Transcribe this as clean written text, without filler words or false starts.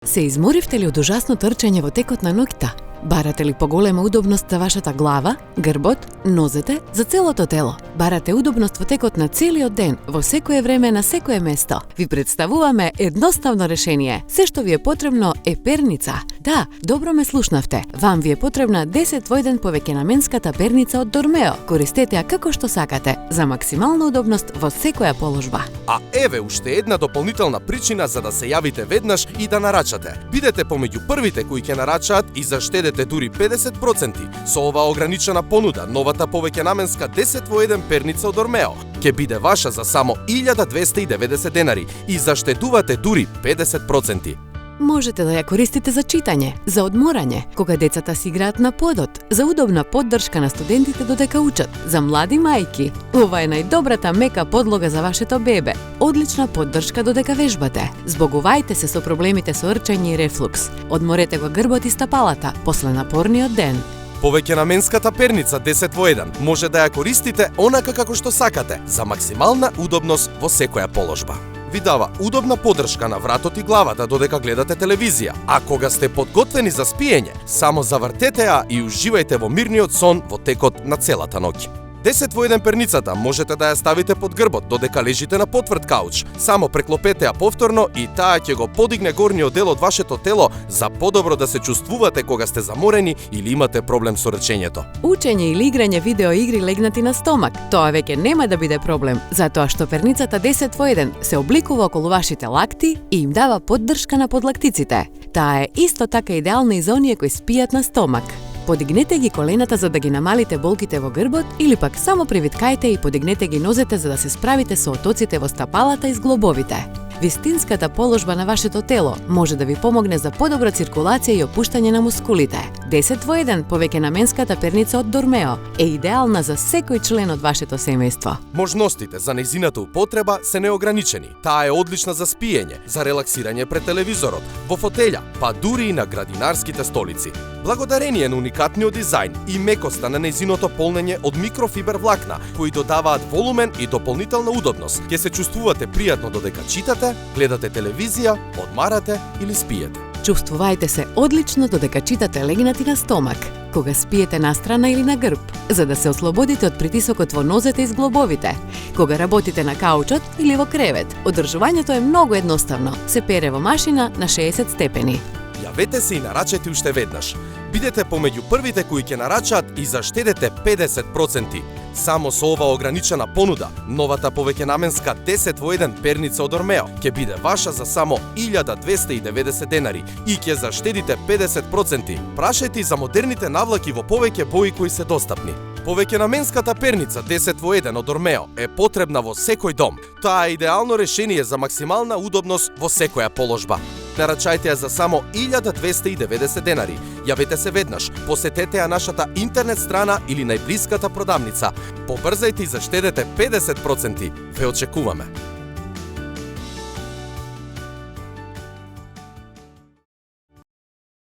Се изморивте ли од ужасно трчање во текот на ноќта? Барате ли поголема удобност за вашата глава, грбот, нозете, за целото тело? Барате удобност во текот на целиот ден, во секое време, на секое место? Ви представуваме едноставно решение. Се што ви е потребно е перница. Да, добро ме слушнавте. Вам ви е потребна 10 во 1 повеќенаменската перница од Dormeo. Користете ја како што сакате, за максимална удобност во секоја положба. А еве уште една дополнителна причина за да се јавите веднаш и да нарачате. Бидете помеѓу првите кои ќе нарачаат и заштедете дури 50% со оваа ограничена понуда. Новата повеќенаменска 10 во 1 перница од Dormeo ќе биде ваша за само 1290 денари и заштедувате дури 50%. Можете да ја користите за читање, за одморање, кога децата си играат на подот, за удобна поддршка на студентите додека учат, за млади мајки. Ова е најдобрата мека подлога за вашето бебе. Одлична поддршка додека вежбате. Збогувајте се со проблемите со рчање и рефлукс. Одморете го грбот и стапалата после напорниот ден. Повеќенаменската перница 10 во 1 може да ја користите онака како што сакате, за максимална удобност во секоја положба. Ви дава удобна поддршка на вратот и главата додека гледате телевизија, а кога сте подготвени за спиење, само завртете ја и уживајте во мирниот сон во текот на целата ноќ. 10 во 1 перницата можете да ја ставите под грбот додека лежите на потврд кауч. Само преклопете ја повторно и таа ќе го подигне горниот дел од вашето тело за подобро да се чувствувате кога сте заморени или имате проблем со речењето. Учење или играње видеоигри легнати на стомак, тоа веќе нема да биде проблем, затоа што перницата 10 во 1 се обликува околу вашите лакти и им дава поддршка на подлактиците. Таа е исто така идеална и за оние кои спијат на стомак. Подигнете ги колената за да ги намалите болките во грбот или пак само привиткајте и подигнете ги нозете за да се справите со отоците во стапалата и зглобовите. Вистинската положба на вашето тело може да ви помогне за подобра циркулација и опуштање на мускулите. 10 во 1 повеќенаменската перница од Dormeo е идеална за секој член од вашето семејство. Можностите за нејзината употреба се неограничени. Таа е одлична за спиење, за релаксирање пред телевизорот, во фотеља, па дури и на градинарските столици. Благодарение на уникатниот дизајн и мекоста на нејзиното полнење од микрофибер влакна, кои додаваат волумен и дополнителна удобност, ќе се чувствувате пријатно додека читате, гледате телевизија, одмарате или спиете. Чувствувајте се одлично додека читате легнати на стомак, кога спиете настрана или на грб, за да се ослободите од притисокот во нозете и зглобовите, кога работите на каучот или во кревет. Одржувањето е многу едноставно. Се пере во машина на 60 степени. Јавете се и нарачете уште веднаш. Бидете помеѓу првите кои ќе нарачаат и заштедете 50%. Само со ова ограничена понуда, новата повеќенаменска 10 во 1 перница од Dormeo ќе биде ваша за само 1290 денари и ќе заштедите 50%. Прашајте за модерните навлаки во повеќе бои кои се достапни. Повеќенаменската перница 10 во 1 од Dormeo е потребна во секој дом. Таа е идеално решение за максимална удобност во секоја положба. Нарачајте ја за само 1290 денари. Јавете се веднаш, посетете ја нашата интернет страна или најблиската продавница. Побрзајте и заштедете 50%. Ве очекуваме.